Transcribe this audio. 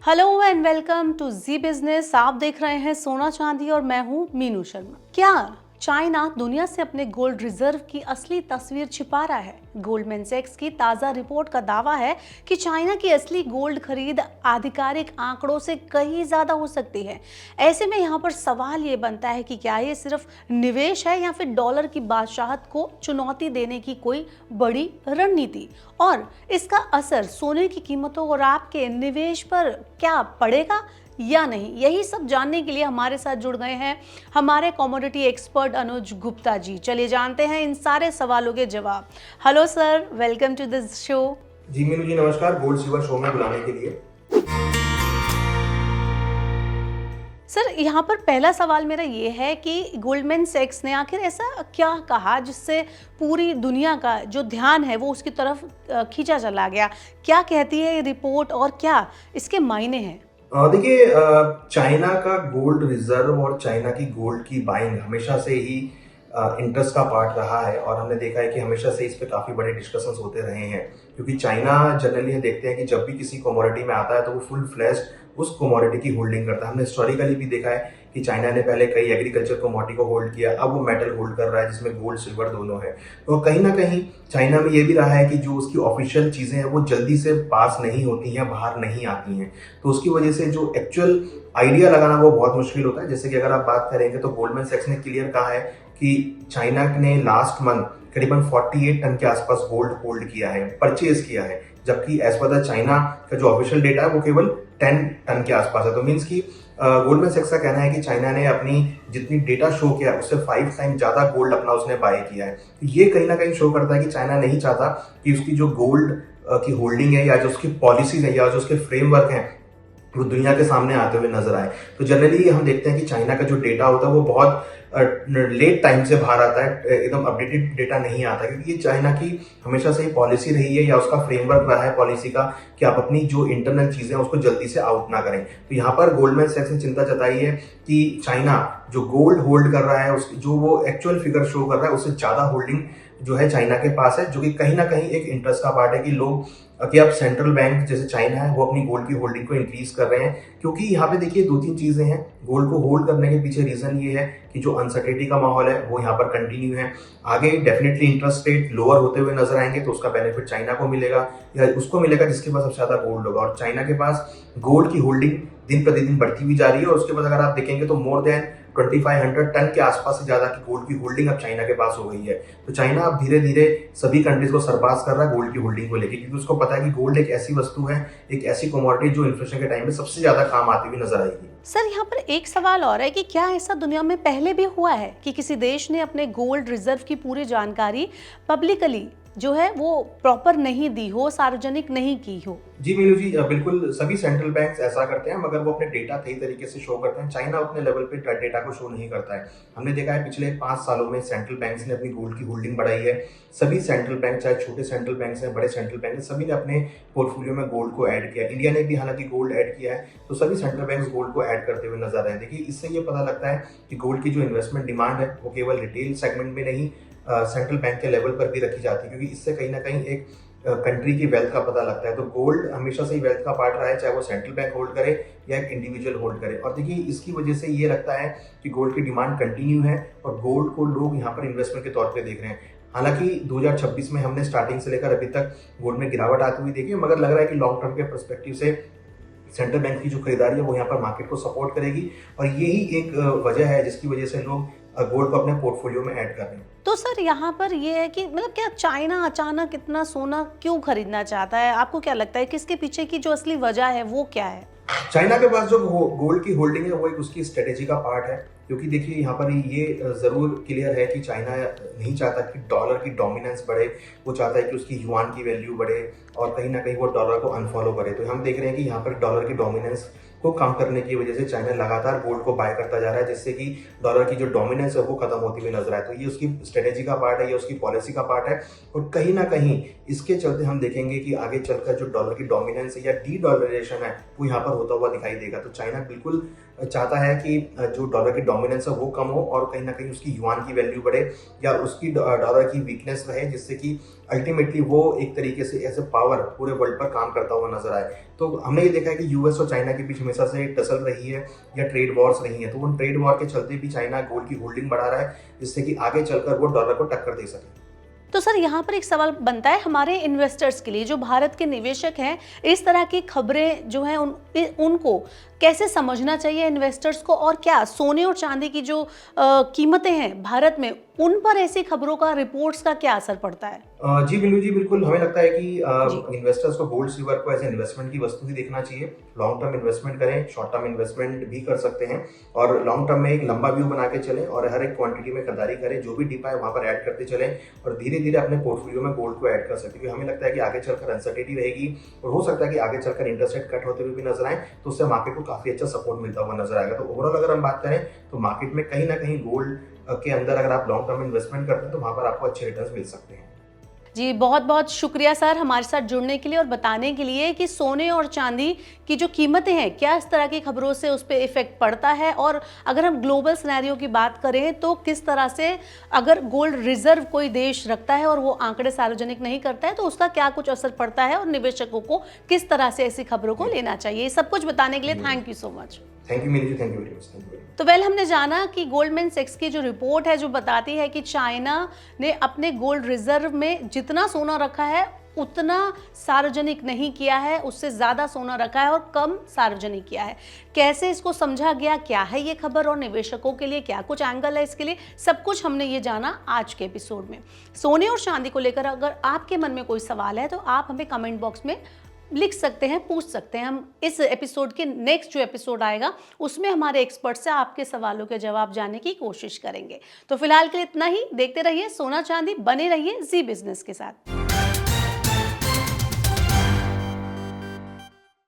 Hello and welcome to Zee business. आप देख रहे हैं सोना चांदी और मैं हूं मीनू शर्मा। क्या चाइना दुनिया से अपने गोल्ड रिजर्व की असली तस्वीर छिपा रहा है? गोल्डमैन सैक्स की ताजा रिपोर्ट का दावा है कि चाइना की असली गोल्ड खरीद आधिकारिक आंकड़ों से कहीं ज्यादा हो सकती है। ऐसे में यहाँ पर सवाल ये बनता है कि क्या ये सिर्फ निवेश है या फिर डॉलर की बादशाहत को चुनौती देने की कोई बड़ी रणनीति, और इसका असर सोने की कीमतों और आपके निवेश पर क्या पड़ेगा या नहीं? यही सब जानने के लिए हमारे साथ जुड़ गए हैं हमारे कमोडिटी एक्सपर्ट अनुज गुप्ता जी। चलिए जानते हैं इन सारे सवालों के जवाब। Hello sir, welcome to this show. जी मीनू जी नमस्कार, गोल्ड सिल्वर शो में बुलाने के लिए। सर, यहाँ पर पहला सवाल मेरा ये है कि गोल्डमैन सैक्स ने आखिर ऐसा क्या कहा जिससे पूरी दुनिया का जो ध्यान है वो उसकी तरफ खींचा चला गया? क्या कहती है ये रिपोर्ट और क्या इसके मायने हैं? देखिए, चाइना का गोल्ड रिजर्व और चाइना की गोल्ड की बाइंग हमेशा से ही इंटरेस्ट का पार्ट रहा है और हमने देखा है कि हमेशा से इस पे काफ़ी बड़े डिस्कशंस होते रहे हैं, क्योंकि चाइना जनरली हम देखते हैं कि जब भी किसी कमोडिटी में आता है तो वो फुल फ्लैश्ड उस कमोडिटी की होल्डिंग करता है। हमने हिस्टोरिकली भी देखा है कि चाइना ने पहले कई एग्रीकल्चर कमोडिटी को होल्ड किया, अब वो मेटल होल्ड कर रहा है जिसमें गोल्ड सिल्वर दोनों है। तो कहीं ना कहीं चाइना में ये भी रहा है कि जो उसकी ऑफिशियल चीज़ें हैं वो जल्दी से पास नहीं होती हैं, बाहर नहीं आती हैं, तो उसकी वजह से जो एक्चुअल आइडिया लगाना वो बहुत मुश्किल होता है। जैसे कि अगर आप बात करेंगे तो गोल्डमैन सैक्स ने क्लियर कहा है कि चाइना ने लास्ट मंथ करीबन 48 टन के आसपास गोल्ड होल्ड किया है, परचेज किया है, जबकि एज पर द चाइना का जो ऑफिशियल डेटा है वो केवल 10 टन के आसपास है। तो मीन्स कि गोल्डमैन सैक्स का कहना है कि चाइना ने अपनी जितनी डेटा शो किया उससे 5 टाइम ज्यादा गोल्ड अपना उसने बाय किया है। तो ये कहीं ना कहीं शो करता है कि चाइना नहीं चाहता कि उसकी जो गोल्ड की होल्डिंग है या जो उसकी पॉलिसीज है या जो उसके फ्रेमवर्क है वो दुनिया के सामने आते हुए नजर आए। तो जनरली हम देखते हैं कि चाइना का जो डेटा होता है वो बहुत लेट टाइम से बाहर आता है, एकदम अपडेटेड डेटा नहीं आता, क्योंकि ये चाइना की हमेशा से ही पॉलिसी रही है या उसका फ्रेमवर्क रहा है पॉलिसी का कि आप अपनी जो इंटरनल चीजें हैं उसको जल्दी से आउट ना करें। तो यहाँ पर गोल्डमैन सैक्स ने चिंता जताई है कि चाइना जो गोल्ड होल्ड कर रहा है उसकी जो वो एक्चुअल फिगर शो कर रहा है उससे ज्यादा होल्डिंग जो है चाइना के पास है, जो कि कहीं ना कहीं एक इंटरेस्ट का पार्ट है कि लोग कि अब सेंट्रल बैंक जैसे चाइना है वो अपनी गोल्ड की होल्डिंग को इंक्रीज कर रहे हैं। क्योंकि यहाँ पे देखिए 2-3 चीजें हैं गोल्ड को होल्ड करने के पीछे। रीजन ये है कि जो अनसर्टेनिटी का माहौल है वो यहाँ पर कंटिन्यू है। आगे डेफिनेटली इंटरेस्ट रेट लोअर होते हुए नजर आएंगे तो उसका बेनिफिट चाइना को मिलेगा या उसको मिलेगा जिसके पास सबसे ज्यादा गोल्ड होगा। और चाइना के पास गोल्ड की होल्डिंग दिन प्रतिदिन बढ़ती हुई जा रही है और उसके बाद अगर आप देखेंगे तो मोर देन 2500 टन के आसपास से ज्यादा की गोल्ड की होल्डिंग अब चाइना के पास हो गई है। तो चाइना अब धीरे धीरे सभी कंट्रीज को सरपास कर रहा है गोल्ड की होल्डिंग को लेकर, क्योंकि उसको पता है कि गोल्ड एक ऐसी वस्तु है, एक ऐसी कमोडिटी जो इन्फ्लेशन के टाइम में सबसे ज्यादा काम आती हुई नजर आएगी। सर, यहाँ पर एक सवाल और है कि क्या ऐसा दुनिया में पहले भी हुआ है कि किसी देश ने अपने गोल्ड रिजर्व की पूरी जानकारी पब्लिकली जो है वो प्रॉपर नहीं दी हो, सार्वजनिक नहीं की हो? जी मीनू जी, बिल्कुल सभी सेंट्रल बैंक्स ऐसा करते हैं, मगर वो अपने डेटा सही तरीके से शो करते हैं। चाइना उतने लेवल पे डेटा को शो नहीं करता है। हमने देखा है पिछले 5 सालों में सेंट्रल बैंक्स ने अपनी गोल्ड की होल्डिंग बढ़ाई है। सभी सेंट्रल बैंक, चाहे छोटे सेंट्रल बैंक हैं, बड़े सेंट्रल बैंक हैं, सभी ने अपने पोर्टफोलियो में गोल्ड को ऐड किया। इंडिया ने भी हालांकि गोल्ड ऐड किया है, तो सभी सेंट्रल बैंक गोल्ड को ऐड करते हुए नजर आए। देखिए, इससे ये पता लगता है कि गोल्ड की जो इन्वेस्टमेंट डिमांड है वो केवल रिटेल सेगमेंट में नहीं, सेंट्रल बैंक के लेवल पर भी रखी जाती है, क्योंकि इससे कहीं ना कहीं एक कंट्री की वेल्थ का पता लगता है। तो गोल्ड हमेशा से ही वेल्थ का पार्ट रहा है, चाहे वो सेंट्रल बैंक होल्ड करे या एक इंडिविजुअल होल्ड करे। और देखिए, इसकी वजह से ये लगता है कि गोल्ड की डिमांड कंटिन्यू है और गोल्ड को लोग यहाँ पर इन्वेस्टमेंट के तौर पे देख रहे हैं। हालांकि 2026 में हमने स्टार्टिंग से लेकर अभी तक गोल्ड में गिरावट आती हुई देखी है, मगर लग रहा है कि लॉन्ग टर्म के पर्सपेक्टिव से सेंट्रल बैंक की जो खरीदारी है वो यहाँ पर मार्केट को सपोर्ट करेगी और यही एक वजह है जिसकी वजह से लोग गोल्ड को अपने पोर्टफोलियो में ऐड कर रहे हैं। तो सर, यहाँ पर ये है कि मतलब क्या चाइना अचानक इतना सोना क्यों खरीदना चाहता है? आपको क्या लगता है कि इसके पीछे की जो असली वजह है वो क्या है? चाइना के पास जो गोल्ड की होल्डिंग है वो एक उसकी स्ट्रेटेजी का पार्ट है, क्योंकि देखिए यहाँ पर ये जरूर क्लियर है कि चाइना नहीं चाहता कि डॉलर की डोमिनेंस बढ़े। वो चाहता है कि उसकी युआन की वैल्यू बढ़े और कहीं ना कहीं वो डॉलर को अनफॉलो करे। तो हम देख रहे हैं कि यहाँ पर डॉलर की डोमिनेंस को कम करने की वजह से चाइना लगातार गोल्ड को बाय करता जा रहा है, जिससे कि डॉलर की जो डोमिनेंस है वो खत्म होती हुई नजर आए। तो ये उसकी स्ट्रेटेजी का पार्ट है, ये उसकी पॉलिसी का पार्ट है और कहीं ना कहीं इसके चलते हम देखेंगे कि आगे चलकर जो डॉलर की डोमिनेंस है या डी डॉलराइजेशन है वो यहाँ पर होता हुआ दिखाई देगा। तो चाइना बिल्कुल चाहता है कि जो डॉलर की डोमिनेंस है वो कम हो और कहीं ना कहीं उसकी युआन की वैल्यू बढ़े या उसकी डॉलर की वीकनेस रहे, जिससे कि अल्टीमेटली वो एक तरीके से एज ए पावर पूरे वर्ल्ड पर काम करता हुआ नजर आए। तो हमने ये देखा है कि यूएस और चाइना के बीच हमेशा से टसल रही है या ट्रेड वॉर्स रही है, तो उन ट्रेड वॉर के चलते भी चाइना गोल्ड की होल्डिंग बढ़ा रहा है, जिससे कि आगे चलकर वो डॉलर को टक्कर दे सके। तो सर यहाँ पर एक सवाल बनता है हमारे इन्वेस्टर्स के लिए, जो भारत के निवेशक हैं, इस तरह की खबरें जो हैं उनको कैसे समझना चाहिए इन्वेस्टर्स को, और क्या सोने और चांदी की जो कीमतें हैं भारत में, उन पर ऐसी खबरों का, रिपोर्ट्स का क्या असर पड़ता है? जी बिल्कुल जी, बिल्कुल हमें लगता है कि जी। इन्वेस्टर्स को गोल्ड सिल्वर को एज इन्वेस्टमेंट की वस्तु ही देखना चाहिए। लॉन्ग टर्म इन्वेस्टमेंट करें, शॉर्ट टर्म इन्वेस्टमेंट भी कर सकते हैं और लॉन्ग टर्म में एक लंबा व्यू बना के चलें और हर एक क्वांटिटी में खरीदारी करें, जो भी डिप है वहां पर ऐड करते चलें और धीरे धीरे अपने पोर्टफोलियो में गोल्ड को ऐड कर सकते हैं। क्योंकि हमें लगता है कि आगे चलकर अनसर्टेनिटी रहेगी और हो सकता है कि आगे चलकर इंटरेस्ट रेट कट होते हुए भी नजर आए, तो उससे मार्केट को काफी अच्छा सपोर्ट मिलता हुआ नजर आएगा। तो ओवरऑल अगर हम बात करें तो मार्केट में कहीं ना कहीं गोल्ड के अंदर अगर आप लॉन्ग टर्म इन्वेस्टमेंट करते हैं तो वहां पर आपको अच्छे रिटर्न्स मिल सकते हैं। जी, बहुत बहुत शुक्रिया सर हमारे साथ जुड़ने के लिए और बताने के लिए कि सोने और चांदी की जो कीमतें हैं, क्या इस तरह की खबरों से उस पर इफेक्ट पड़ता है, और अगर हम ग्लोबल सिनेरियो की बात करें तो किस तरह से अगर गोल्ड रिजर्व कोई देश रखता है और वो आंकड़े सार्वजनिक नहीं करता है तो उसका क्या कुछ असर पड़ता है और निवेशकों को किस तरह से ऐसी खबरों को लेना चाहिए। ये सब कुछ बताने के लिए thank you so much. Thank you Meenu ji, thank you very much, thank you very much. तो वेल, हमने जाना कि गोल्डमैन सैक्स की जो रिपोर्ट है जो बताती है कि चाइना ने अपने गोल्ड रिजर्व में जितना सोना रखा है उतना सार्वजनिक नहीं किया है, उससे ज़्यादा सोना रखा है और कम सार्वजनिक किया है। कैसे इसको समझा गया, क्या है ये खबर और निवेशकों के लिए क्या कुछ एंगल है इसके लिए, सब कुछ हमने ये जाना आज के एपिसोड में। सोने और चांदी को लेकर अगर आपके मन में कोई सवाल है तो आप हमें कमेंट बॉक्स में लिख सकते हैं, पूछ सकते हैं। हम इस एपिसोड के नेक्स्ट जो एपिसोड आएगा उसमें हमारे एक्सपर्ट से आपके सवालों के जवाब जानने की कोशिश करेंगे। तो फिलहाल के लिए इतना ही। देखते रहिए सोना चांदी, बने रहिए जी बिजनेस के साथ।